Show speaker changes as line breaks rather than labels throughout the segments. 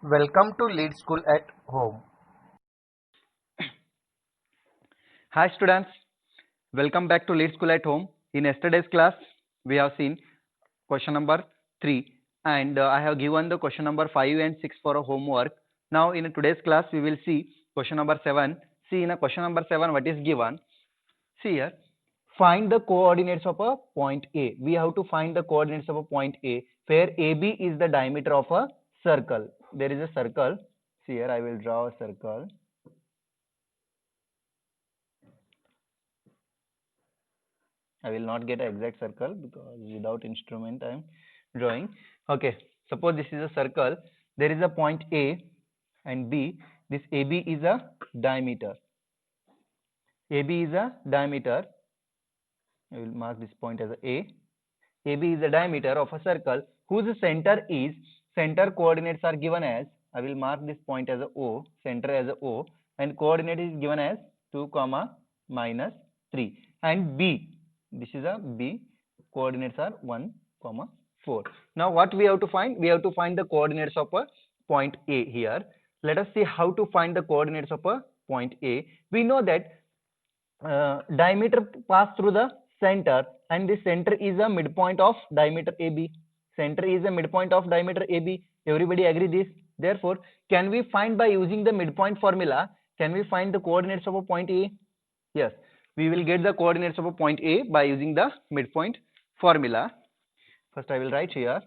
Welcome to Lead School at Home.
Hi students, welcome back to Lead School at Home. In yesterday's class, we have seen question number 3 and I have given the question number 5 and 6 for a homework. Now in today's class, we will see question number 7. See in a question number 7 what is given. See here, find the coordinates of a point A. We have to find the coordinates of a point A where AB is the diameter of a circle. There is a circle. See here, I will draw a circle. I will not get an exact circle because without instrument I am drawing. Okay, suppose this is a circle. There is a point A and B. This AB is a diameter. AB is a diameter. I will mark this point as A. AB is the diameter of a circle whose center coordinates are given as, I will mark this point as a O, center as a O, and coordinate is given as 2 comma minus 3, and B, this is a B, coordinates are 1 comma 4. Now what we have to find? We have to find the coordinates of a point A here. Let us see how to find the coordinates of a point A. We know that diameter pass through the center, and the center is a midpoint of diameter AB. Center is a midpoint of diameter AB. Everybody agree this? Therefore, can we find by using the midpoint formula, can we find the coordinates of a point A? Yes, we will get the coordinates of a point A by using the midpoint formula. First I will write here.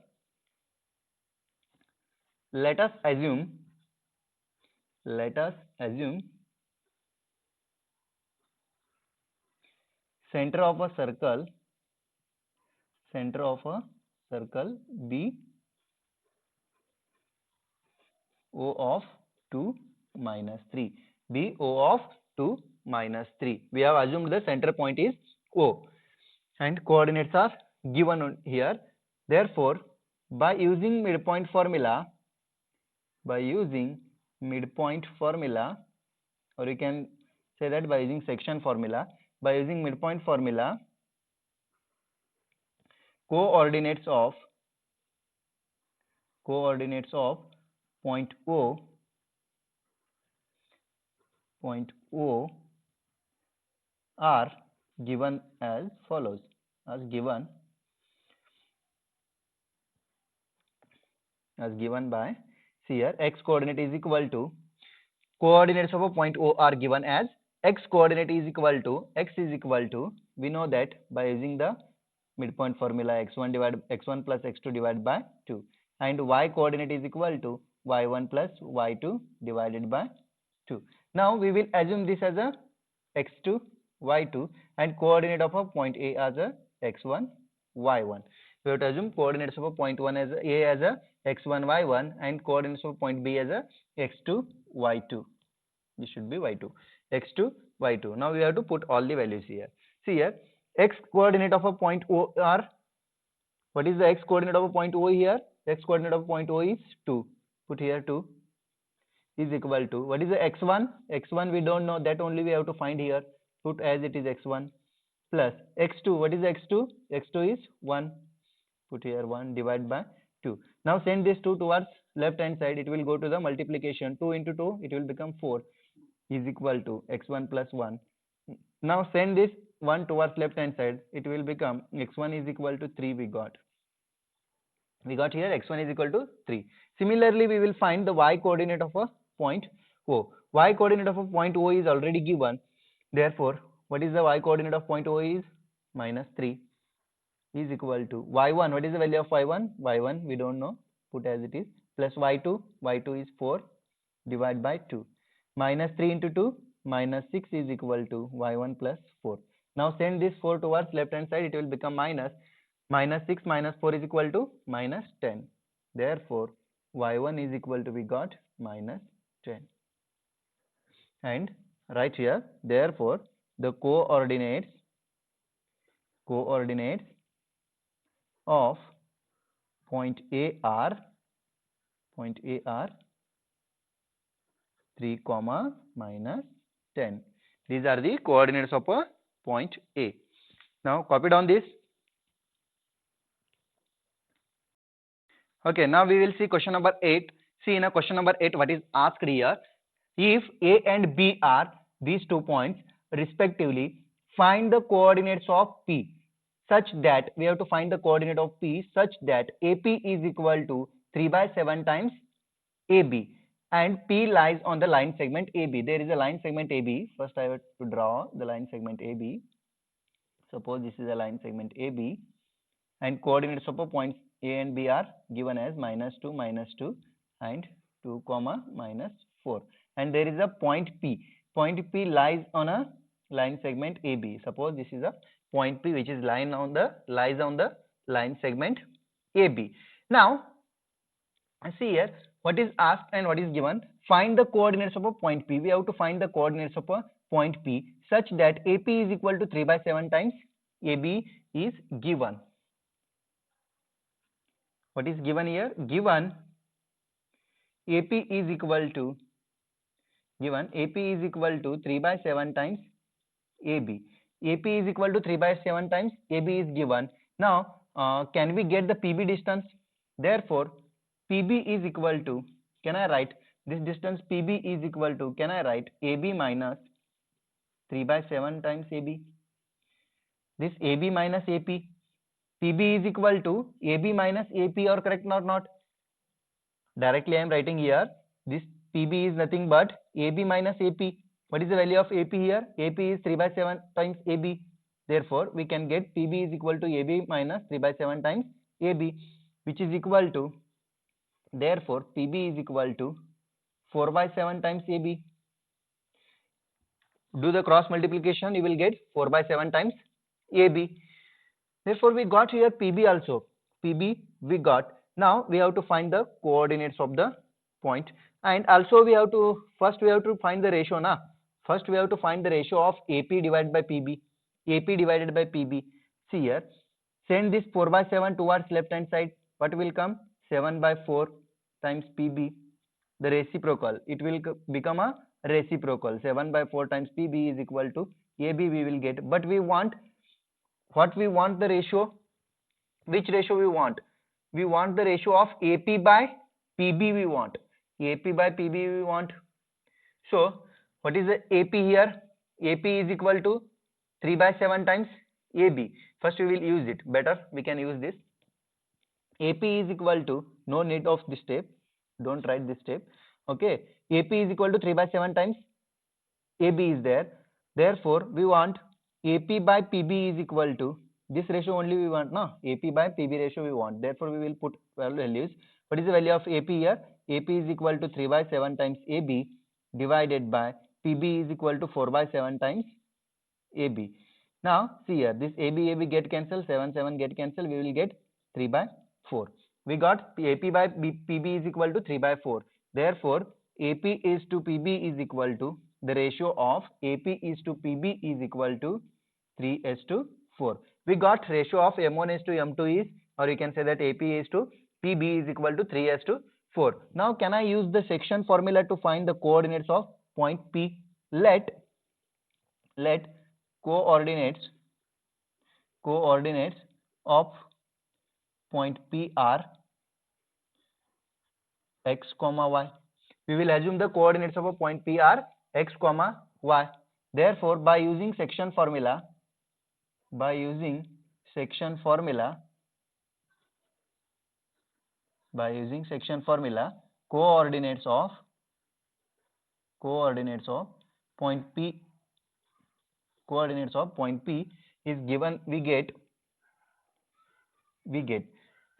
Let us assume center of a circle B O of 2 minus 3. B O of 2 minus 3. We have assumed the center point is O and coordinates are given here. Therefore, by using midpoint formula, or you can say that by using section formula, by using midpoint formula, coordinates of point O are given as follows. As given by, see here, x coordinate is equal to, coordinates of a point O are given as x coordinate is equal to, we know that by using the midpoint formula, x1 plus x2 divided by 2, and y coordinate is equal to y1 plus y2 divided by 2. Now we will assume this as a x2 y2 and coordinate of a point A as a x1 y1. We have to assume coordinates of a point A as a x1 y1 and coordinates of point B as a x2 y2. This should be y2, x2 y2. Now we have to put all the values here. See here, x coordinate of a point O are, what is the x coordinate of a point O here? X coordinate of a point O is 2. Put here 2 is equal to, what is the x1? X1 we don't know, that only we have to find here. Put as it is x1 plus x2. What is x2? X2 is 1. Put here 1 divided by 2. Now send this 2 towards left hand side. It will go to the multiplication. 2 into 2, it will become 4 is equal to x1 plus 1. Now send this 1 towards left hand side. It will become x1 is equal to 3 we got here x1 is equal to 3. Similarly, we will find the y coordinate of a point O. Y coordinate of a point O is already given. Therefore, what is the y coordinate of point O is minus 3 is equal to y1. What is the value of y1? Y1 we don't know. Put as it is, plus y2. Y2 is 4 divided by 2. Minus 3 into 2, minus 6 is equal to y1 plus 4. Now send this 4 towards left hand side. It will become minus 6 minus 4 is equal to minus 10. Therefore, y1 is equal to, we got minus 10. And right here, therefore, the coordinates of point A are 3 comma minus 10. These are the coordinates of a point A. Now copy down this. Okay, now we will see question number 8. See in a question number 8, what is asked here? If A and B are these 2 points respectively, find the coordinates of P such that we have to find the coordinate of P such that AP is equal to 3 by 7 times AB and P lies on the line segment AB. There is a line segment AB. First I have to draw the line segment AB. Suppose this is a line segment AB and coordinates of points A and B are given as -2 and 2 comma -4, and there is a point P. Point P lies on a line segment AB. Suppose this is a point P which is lies on the line segment AB. Now see here what is asked and what is given. Find the coordinates of a point P. We have to find the coordinates of a point P such that AP is equal to 3 by 7 times AB is given. What is given here? Given AP is equal to 3 by 7 times AB. AP is equal to 3 by 7 times AB is given. Now can we get the PB distance? Therefore PB is equal to, can I write this distance PB is equal to, can I write AB minus 3 by 7 times AB. This AB minus AP. PB is equal to AB minus AP, or correct or not? Directly I am writing here, this PB is nothing but AB minus AP. What is the value of AP here? AP is 3 by 7 times AB. Therefore, we can get PB is equal to AB minus 3 by 7 times AB, which is equal to, therefore, PB is equal to 4 by 7 times AB. Do the cross multiplication, you will get 4 by 7 times AB. Therefore, we got here PB also. PB we got. Now we have to find the coordinates of the point, and also we have to find the ratio na. First we have to find the ratio of AP divided by PB. AP divided by PB. See here, send this 4 by 7 towards left hand side. What will come? 7 by 4 times PB. The reciprocal. It will become a reciprocal. 7 by 4 times PB is equal to AB we will get. But we want, what we want the ratio? Which ratio we want? We want the ratio of AP by PB we want. AP by PB we want. So, what is the AP here? AP is equal to 3 by 7 times AB. First we will use it. Better we can use this. AP is equal to, no need of this step. Don't write this step. Okay. AP is equal to 3 by 7 times AB is there. Therefore, we want AP by PB is equal to, this ratio only we want, no? AP by PB ratio we want. Therefore, we will put values. What is the value of AP here? AP is equal to 3 by 7 times AB divided by PB is equal to 4 by 7 times AB. Now, see here, this AB get cancelled, 7 get cancelled, we will get 3 by 4. We got AP by PB is equal to 3 by 4. Therefore, AP is to PB is equal to, the ratio of AP is to PB is equal to 3:4. We got ratio of M1 is to M2 is, or you can say that AP is to PB is equal to 3:4. Now, can I use the section formula to find the coordinates of point P? Let coordinates of point P are x comma y. We will assume the coordinates of a point P are x comma y. Therefore, by using section formula, coordinates of point P is given,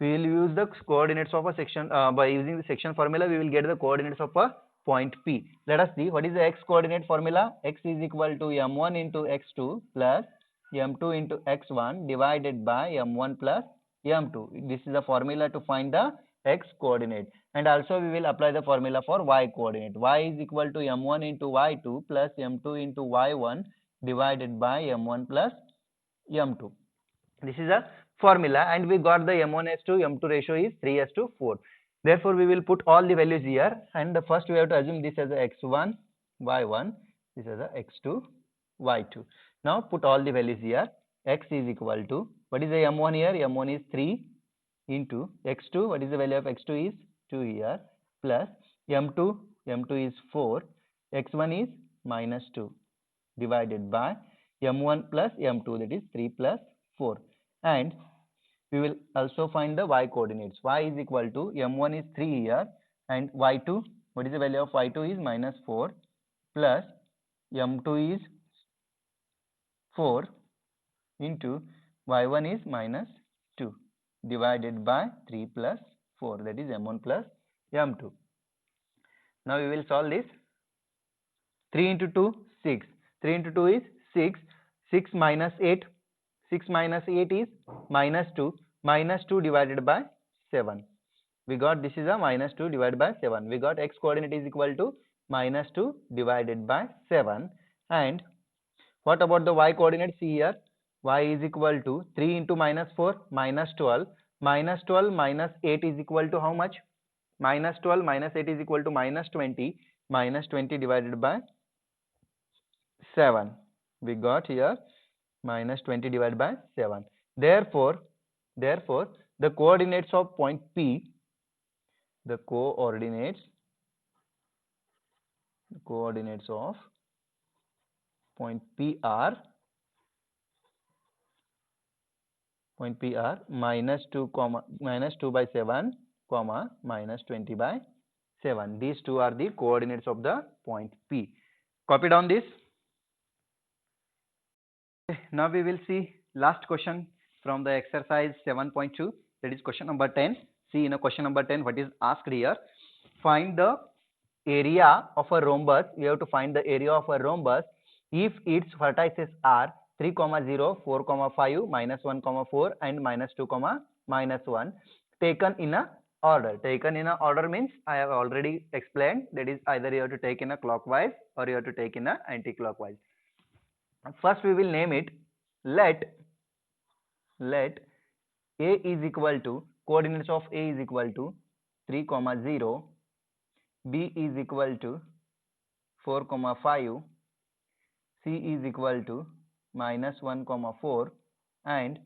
we will use the coordinates of a section, by using the section formula we will get the coordinates of a point P. Let us see what is the x coordinate formula. X is equal to m1 into x2 plus m2 into x1 divided by m1 plus m2. This is the formula to find the x coordinate, and also we will apply the formula for y coordinate. Y is equal to m1 into y2 plus m2 into y1 divided by m1 plus m2. This is a formula, and we got the m1 to m2 ratio is 3:4. Therefore, we will put all the values here, and the first we have to assume this as a x1 y1, this as a x2 y2. Now put all the values here. X is equal to, what is the m1 here? M1 is 3 into x2. What is the value of x2 is 2 here, plus m2 is 4, x1 is minus 2 divided by m1 plus m2, that is 3 plus 4. And we will also find the y coordinates. Y is equal to m1 is 3 here, and y2, what is the value of y2 is minus 4 plus m2 is 4 into y1 is minus 2 divided by 3 plus 4, that is m1 plus m2. Now we will solve this. 3 into 2, 6. 3 into 2 is 6. 6 minus 8. 6 minus 8 is minus 2. Minus 2 divided by 7. We got this is a minus 2 divided by 7. We got x coordinate is equal to minus 2 divided by 7. And what about the y coordinate? See here. Y is equal to 3 into minus 4, minus 12. Minus 12 minus 8 is equal to how much? Minus 12 minus 8 is equal to minus 20. Minus 20 divided by 7. We got here minus 20 divided by 7. Therefore, the coordinates of point P, the coordinates of point P are minus 2 by 7, minus 20 by 7. These two are the coordinates of the point P. Copy down this. Now we will see last question from the exercise 7.2, that is question number 10. See, in a question number 10, what is asked here? Find the area of a rhombus. We have to find the area of a rhombus if its vertices are 3, 0, 4, 5, minus 1, 4, and minus 2, minus 1, taken in a order. Taken in a order means I have already explained, that is either you have to take in a clockwise or you have to take in a anti-clockwise. First we will name it. Let A is equal to, coordinates of A is equal to 3, 0, B is equal to 4, 5, C is equal to minus 1, 4, and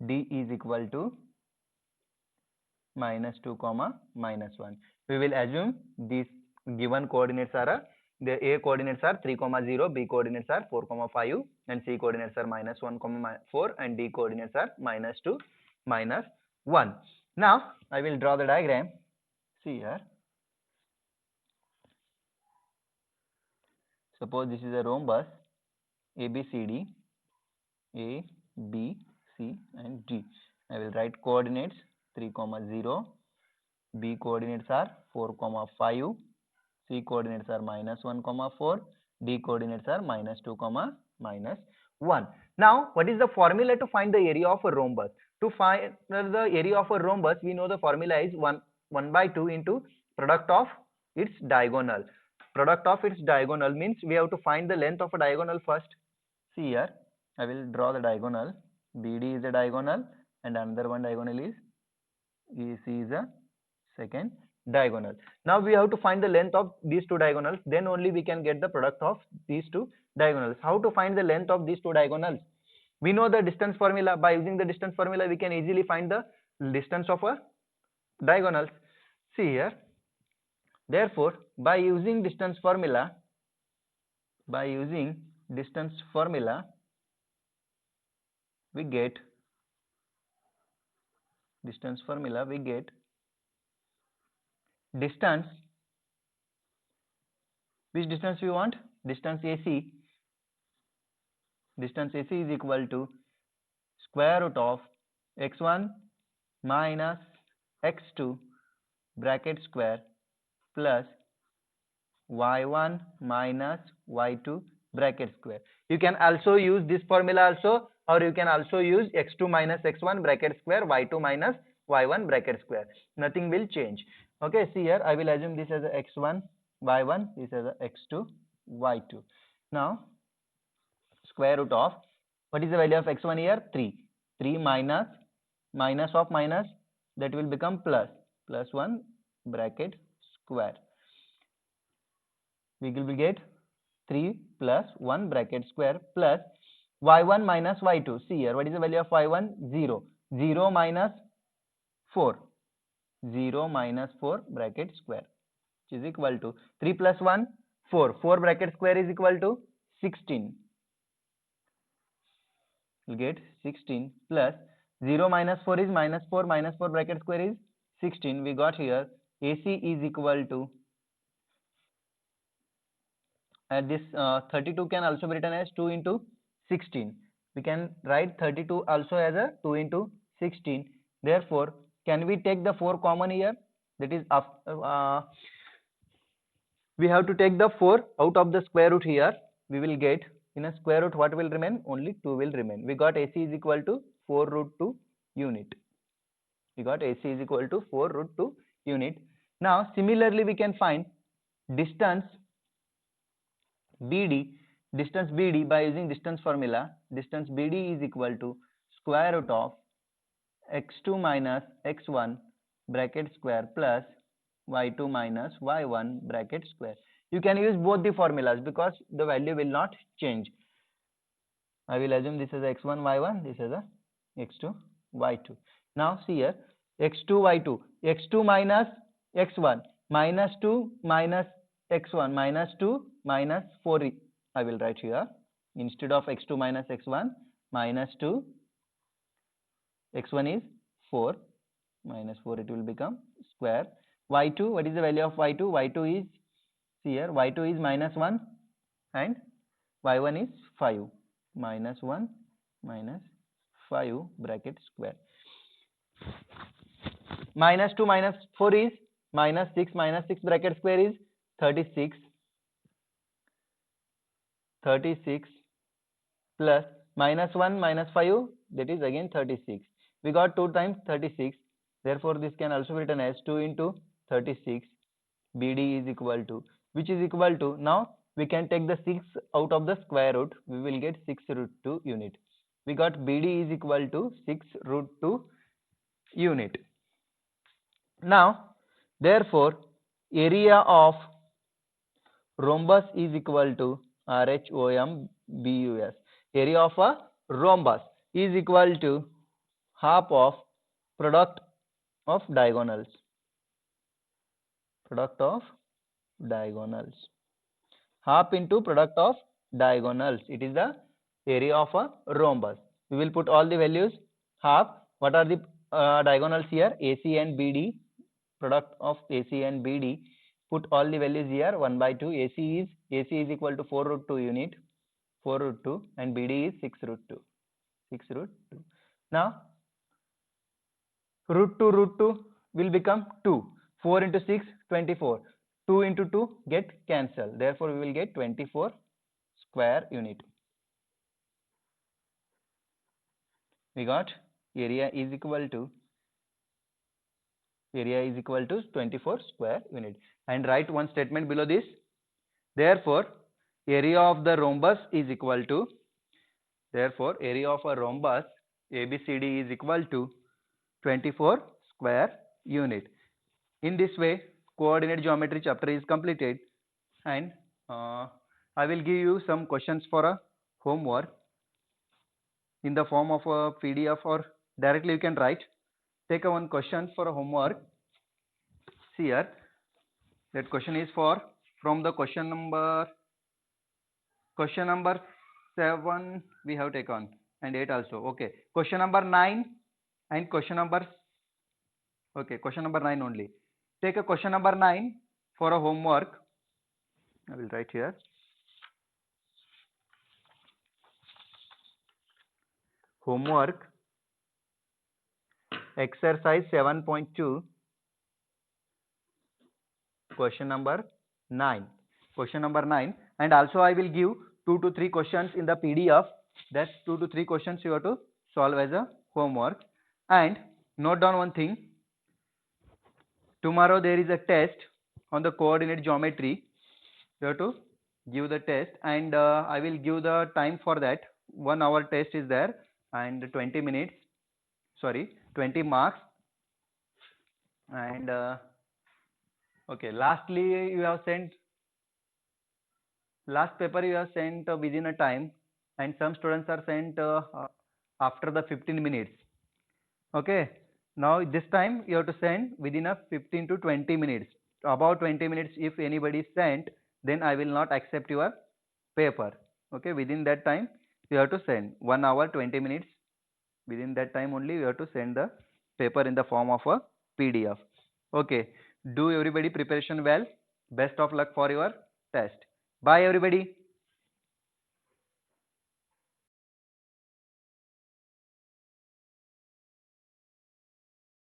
D is equal to minus 2, minus 1. We will assume these given coordinates are the A coordinates are 3, 0, B coordinates are 4, 5, and C coordinates are minus 1, 4, and D coordinates are minus 2, minus 1. Now I will draw the diagram. See here. Suppose this is a rhombus ABCD, A, B, C, and D. I will write coordinates 3, 0. B coordinates are 4, 5. C coordinates are minus 1, 4. D coordinates are minus 2, minus 1. Now, what is the formula to find the area of a rhombus? To find the area of a rhombus, we know the formula is 1 by 2 into product of its diagonal. Product of its diagonal means we have to find the length of a diagonal first. See here, I will draw the diagonal. BD is a diagonal, and another one diagonal is EC is a second diagonal. Now we have to find the length of these two diagonals, then only we can get the product of these two diagonals. How to find the length of these two diagonals? We know the distance formula. By using the distance formula, we can easily find the distance of a diagonals. See here. Therefore, by using distance formula, we get distance. Which distance we want? Distance AC. Distance AC is equal to square root of x1 minus x2 bracket square plus y1 minus y2 bracket square. You can also use this formula also, or you can also use x2 minus x1 bracket square, y2 minus y1 bracket square. Nothing will change. Okay, see here, I will assume this as a x1 y1, this as a x2 y2. Now square root of, what is the value of x1 here? 3. 3 minus of minus, that will become plus 1 bracket square. We will get 3 plus 1 bracket square plus y1 minus y2. See here, what is the value of y1? 0. 0 minus 4. 0 minus 4 bracket square. which is equal to 3 plus 1 4. 4 bracket square is equal to 16. We'll get 16 plus 0 minus 4 is minus 4. Minus 4 bracket square is 16. We got here AC is equal to, and this 32 can also be written as 2 into 16. We can write 32 also as a 2 into 16. Therefore, can we take the 4 common here? That is, we have to take the 4 out of the square root here. We will get, in a square root, what will remain? Only 2 will remain. We got AC is equal to 4 root 2 unit. We got AC is equal to 4 root 2 unit. Now, similarly, we can find distance BD, distance BD by using distance formula. Distance BD is equal to square root of x2 minus x1 bracket square plus y2 minus y1 bracket square. You can use both the formulas because the value will not change. I will assume this is x1 y1, this is a x2 y2. Now see here, x2 y2, x2 minus x1 minus 2 minus x1 minus 2 minus 4 I will write here. Instead of x2 minus x1 minus 2, x1 is 4 minus 4, it will become square. Y2, what is the value of y2? Y2 is, see here, y2 is minus 1 and y1 is 5. Minus 1 minus 5 bracket square. Minus 2 minus 4 is minus 6. Minus 6 bracket square is 36. 36 plus minus 1 minus 5, that is again 36. We got 2 times 36. Therefore, this can also be written as 2 into 36. BD is equal to, which is equal to, now we can take the 6 out of the square root. We will get 6 root 2 unit. We got BD is equal to 6 root 2 unit. Now, therefore, area of rhombus is equal to RHOMBUS. Area of a rhombus is equal to half of product of diagonals. Product of diagonals. Half into product of diagonals. It is the area of a rhombus. We will put all the values. Half. What are the diagonals here? AC and BD. Product of AC and BD. Put all the values here. 1 by 2. AC is equal to 4 root 2 unit. 4 root 2 and BD is 6 root 2. 6 root 2. Now, root 2 will become 2. 4 into 6, 24. 2 into 2 get cancelled. Therefore, we will get 24 square unit. We got area is equal to 24 square unit. And write one statement below this. Therefore, area of the rhombus is equal to, therefore, area of a rhombus ABCD is equal to 24 square unit. In this way, coordinate geometry chapter is completed, and I will give you some questions for a homework in the form of a PDF, or directly you can write. Take a one question for a homework. See here, that question is from the question number 7 we have taken, and 8 also. Okay, question number 9 and question number 9 only. Take a question number 9 for a homework. I will write here. Homework exercise 7.2, question number 9. Question number 9, and also I will give 2 to 3 questions in the PDF. That 2 to 3 questions you have to solve as a homework. And note down one thing. Tomorrow there is a test on the coordinate geometry. You have to give the test, and I will give the time for that. 1 hour test is there, and 20 minutes, sorry, 20 marks. And okay, lastly you have sent, last paper you have sent within a time, and some students are sent after the 15 minutes. Okay, now this time you have to send within a 15 to 20 minutes. about 20 minutes if anybody sent, then I will not accept your paper. Okay, within that time you have to send 1 hour 20 minutes. Within that time only you have to send the paper in the form of a PDF. Okay, do everybody preparation well. Best of luck for your test. Bye everybody.